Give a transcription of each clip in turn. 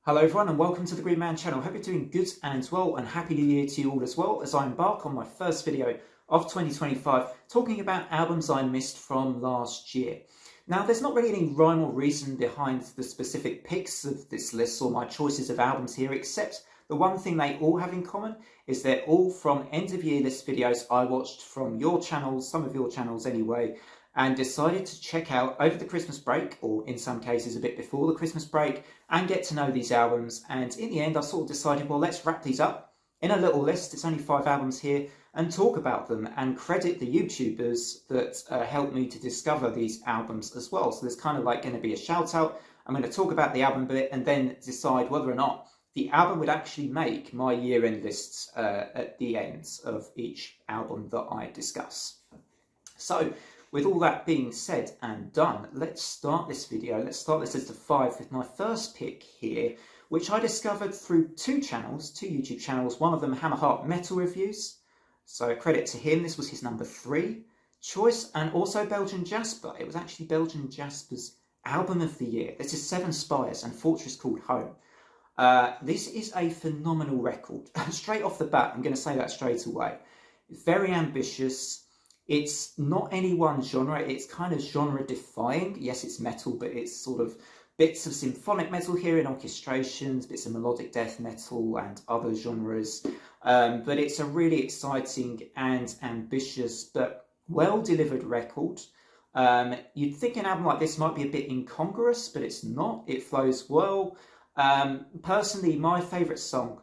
Hello everyone and welcome to the Green Man channel. Hope you're doing good and well, and happy new year to you all as well, as I embark on my first video of 2025 talking about albums I missed from last year. Now there's not really any rhyme or reason behind the specific picks of this list or my choices of albums here, except the one thing they all have in common is they're all from end of year list videos I watched from your channels, some of your channels anyway, and decided to check out over the Christmas break, or in some cases a bit before the Christmas break, and get to know these albums. And in the end I sort of decided, well, let's wrap these up in a little list, it's only 5 albums here, and talk about them and credit the YouTubers that helped me to discover these albums as well. So there's kind of like going to be a shout out. I'm going to talk about the album bit and then decide whether or not the album would actually make my year-end lists at the ends of each album that I discuss. So with all that being said and done, let's start this video. Let's start this list of 5 with my first pick here, which I discovered through two YouTube channels. One of them, Hammerheart Metal Reviews. So credit to him, this was his number 3 choice, and also Belgian Jasper. It was actually Belgian Jasper's album of the year. This is Seven Spires and Fortress Called Home. This is a phenomenal record. Straight off the bat, I'm going to say that straight away. It's very ambitious. It's not any one genre, it's kind of genre defying. Yes, it's metal, but it's sort of bits of symphonic metal here in orchestrations, bits of melodic death metal and other genres. But it's a really exciting and ambitious but well delivered record. You'd think an album like this might be a bit incongruous, but it's not. It flows well. Personally, my favourite song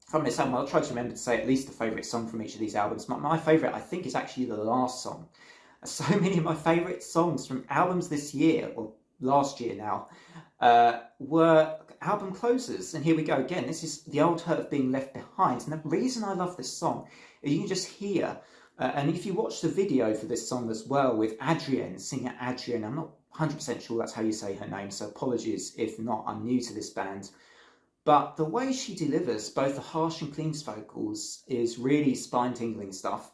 from this album, I'll try to remember to say at least a favourite song from each of these albums. My favourite, I think, is actually the last song. So many of my favourite songs from albums this year, or last year now, were album closers. And here we go again. This is The Old Hurt of Being Left Behind. And the reason I love this song is you can just hear, and if you watch the video for this song as well with Adrienne, singer Adrienne, I'm not 100% sure that's how you say her name, so apologies if not, I'm new to this band. But the way she delivers both the harsh and clean vocals is really spine-tingling stuff.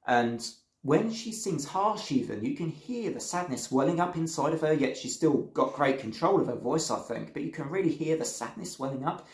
And when she sings harsh even, you can hear the sadness welling up inside of her, yet she's still got great control of her voice, I think. But you can really hear the sadness welling up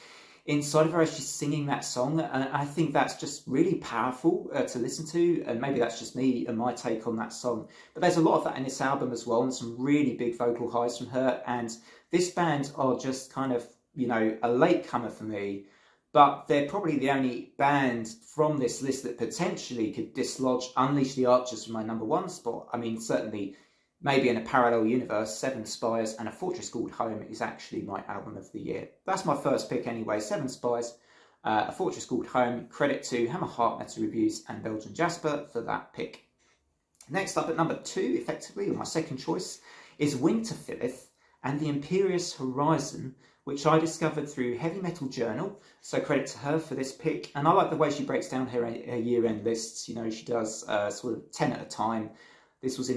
inside of her as she's singing that song. And I think that's just really powerful to listen to. And maybe that's just me and my take on that song. But there's a lot of that in this album as well, and some really big vocal highs from her. And this band are just kind of, you know, a latecomer for me, but they're probably the only band from this list that potentially could dislodge Unleash the Archers from my number 1 spot. I mean, certainly, maybe in a parallel universe, Seven Spires and A Fortress Called Home is actually my album of the year. That's my first pick anyway, Seven Spires, A Fortress Called Home. Credit to Hammerheart Metal Reviews and Belgian Jasper for that pick. Next up at number 2, effectively, or my second choice, is Winterfylleth and The Imperious Horizon, which I discovered through Heavy Metal Journal, so credit to her for this pick. And I like the way she breaks down her year-end lists. You know, she does sort of 10 at a time. This was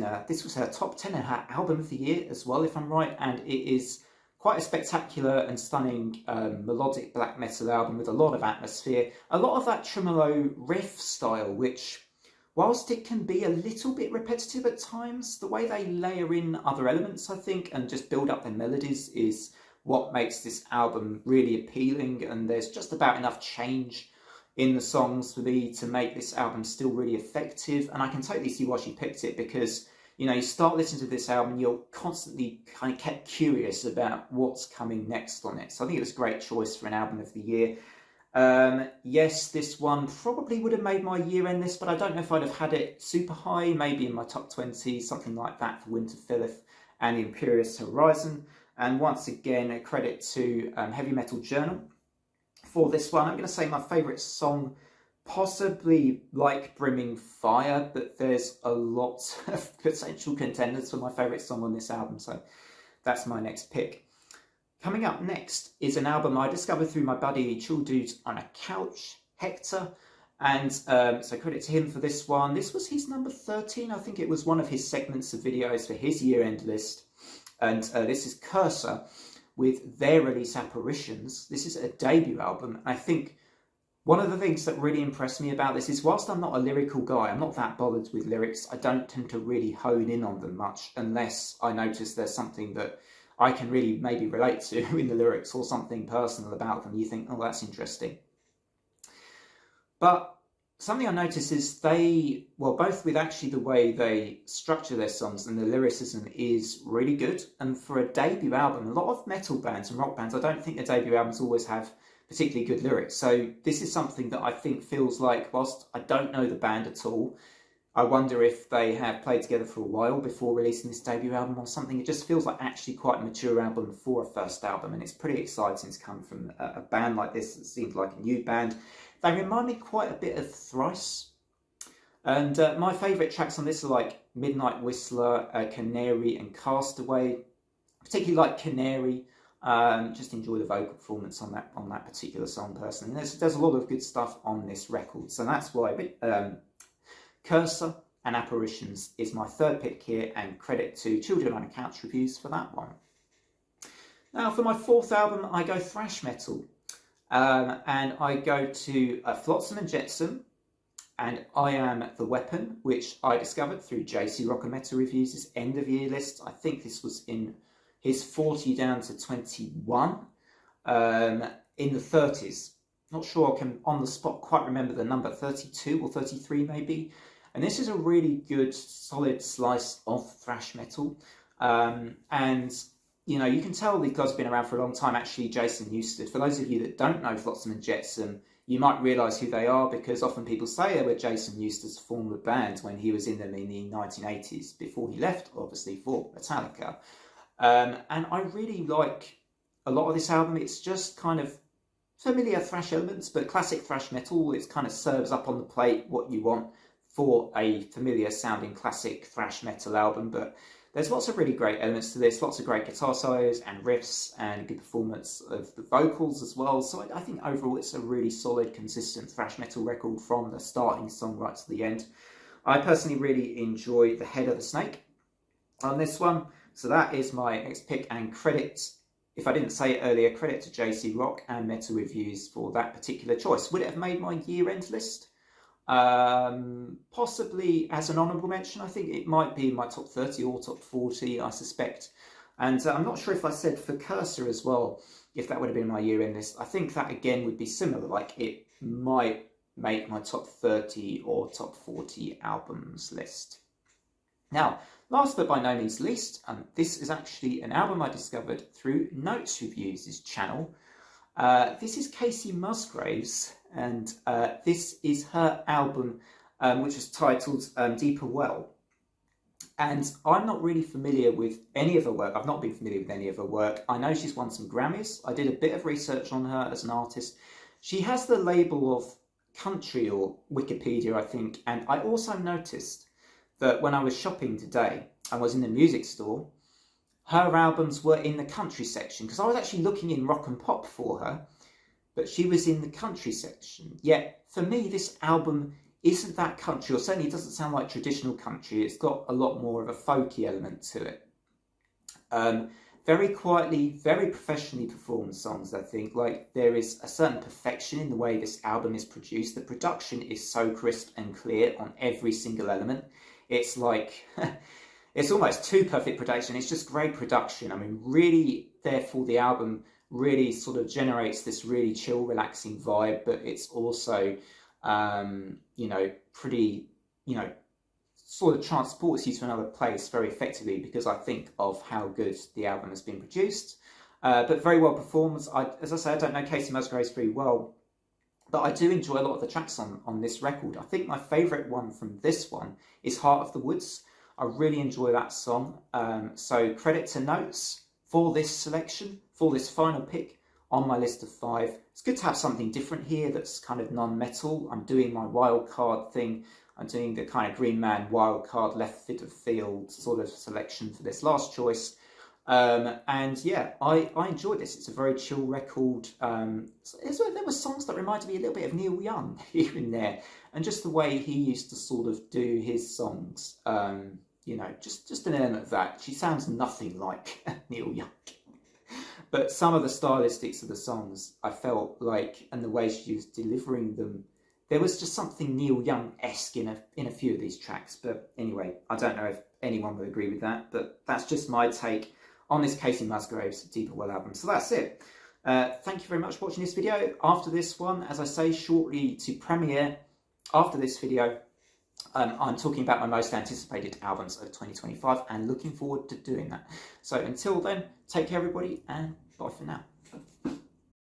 her top 10 and her album of the year as well, if I'm right, and it is quite a spectacular and stunning melodic black metal album with a lot of atmosphere, a lot of that tremolo riff style, which, whilst it can be a little bit repetitive at times, the way they layer in other elements, I think, and just build up their melodies is what makes this album really appealing. And there's just about enough change in the songs for me to make this album still really effective. And I can totally see why she picked it, because, you know, you start listening to this album, you're constantly kind of kept curious about what's coming next on it. So I think it was a great choice for an album of the year. Yes, this one probably would have made my year-end list, but I don't know if I'd have had it super high, maybe in my top 20, something like that for Winterfylleth and The Imperious Horizon. And once again, a credit to Heavy Metal Journal for this one. I'm going to say my favourite song, possibly Like Brimming Fire, but there's a lot of potential contenders for my favourite song on this album, so that's my next pick. Coming up next is an album I discovered through my buddy Chill Dudes on a Couch, Hector, and so credit to him for this one. This was his number 13, I think it was one of his segments of videos for his year-end list. And this is Cursor with their release Apparitions. This is a debut album. I think one of the things that really impressed me about this is, whilst I'm not a lyrical guy, I'm not that bothered with lyrics, I don't tend to really hone in on them much unless I notice there's something that I can really maybe relate to in the lyrics, or something personal about them. You think, oh, that's interesting. But something I noticed is they, well, both with actually the way they structure their songs and the lyricism is really good. And for a debut album, a lot of metal bands and rock bands, I don't think their debut albums always have particularly good lyrics. So this is something that I think feels like, whilst I don't know the band at all, I wonder if they have played together for a while before releasing this debut album or something. It just feels like actually quite a mature album for a first album, and it's pretty exciting to come from a band like this. It seems like a new band. They remind me quite a bit of Thrice. And my favourite tracks on this are like Midnight Whistler, Canary and Castaway. Particularly like Canary. Just enjoy the vocal performance on that particular song personally. And there's a lot of good stuff on this record. So that's why Cursor and Apparitions is my third pick here, and credit to Children on a Couch Reviews for that one. Now for my fourth album, I go thrash metal. And I go to Flotsam and Jetsam and I Am the Weapon, which I discovered through JC Rock and Metal Reviews' end of year list. I think this was in his 40 down to 21 in the 30s. Not sure I can on the spot quite remember the number, 32 or 33 maybe. And this is a really good solid slice of thrash metal. And you know, you can tell these guys have been around for a long time. Actually, Jason Newsted, for those of you that don't know Flotsam and Jetsam, you might realise who they are, because often people say they were Jason Newsted's former band when he was in them in the 1980s, before he left, obviously, for Metallica. And I really like a lot of this album. It's just kind of familiar thrash elements, but classic thrash metal. It kind of serves up on the plate what you want for a familiar sounding classic thrash metal album. But there's lots of really great elements to this, lots of great guitar solos and riffs and good performance of the vocals as well. So I think overall it's a really solid, consistent thrash metal record from the starting song right to the end. I personally really enjoy The Head of the Snake on this one. So that is my next pick, and credit, if I didn't say it earlier, credit to JC Rock and Metal Reviews for that particular choice. Would it have made my year-end list? Possibly as an honourable mention. I think it might be in my top 30 or top 40, I suspect. And I'm not sure if I said for Cursor as well, if that would have been my year-end list. I think that again would be similar, like it might make my top 30 or top 40 albums list. Now, last but by no means least, this is actually an album I discovered through Notes Reviews' channel. This is Kacey Musgraves, and this is her album, which is titled Deeper Well. And I'm not really familiar with any of her work. I've not been familiar with any of her work. I know she's won some Grammys. I did a bit of research on her as an artist. She has the label of country, or Wikipedia, I think. And I also noticed that when I was shopping today, I was in the music store, her albums were in the country section, because I was actually looking in rock and pop for her, but she was in the country section. Yet, for me, this album isn't that country, or certainly it doesn't sound like traditional country. It's got a lot more of a folky element to it. Very quietly, very professionally performed songs, I think. Like, there is a certain perfection in the way this album is produced. The production is so crisp and clear on every single element. It's like... It's almost too perfect production. It's just great production. I mean, really, therefore, the album really sort of generates this really chill, relaxing vibe, but it's also, you know, pretty, you know, sort of transports you to another place very effectively, because I think of how good the album has been produced, but very well performed. As I say, I don't know Kacey Musgraves very well, but I do enjoy a lot of the tracks on this record. I think my favourite one from this one is Heart of the Woods. I really enjoy that song. So credit to Notes for this selection, for this final pick on my list of 5. It's good to have something different here that's kind of non-metal. I'm doing my wild card thing. I'm doing the kind of Green Man wild card left fit of field sort of selection for this last choice. And yeah, I enjoyed this. It's a very chill record. There were songs that reminded me a little bit of Neil Young here and there, and just the way he used to sort of do his songs. You know, just an element of that. She sounds nothing like Neil Young, but some of the stylistics of the songs, I felt like, and the way she was delivering them, there was just something Neil Young-esque in a few of these tracks. But anyway, I don't know if anyone would agree with that, but that's just my take on this Kacey Musgraves Deeper Well album. So that's it. Thank you very much for watching this video. After this one, as I say, shortly to premiere, after this video, I'm talking about my most anticipated albums of 2025 and looking forward to doing that. So until then, take care everybody and bye for now.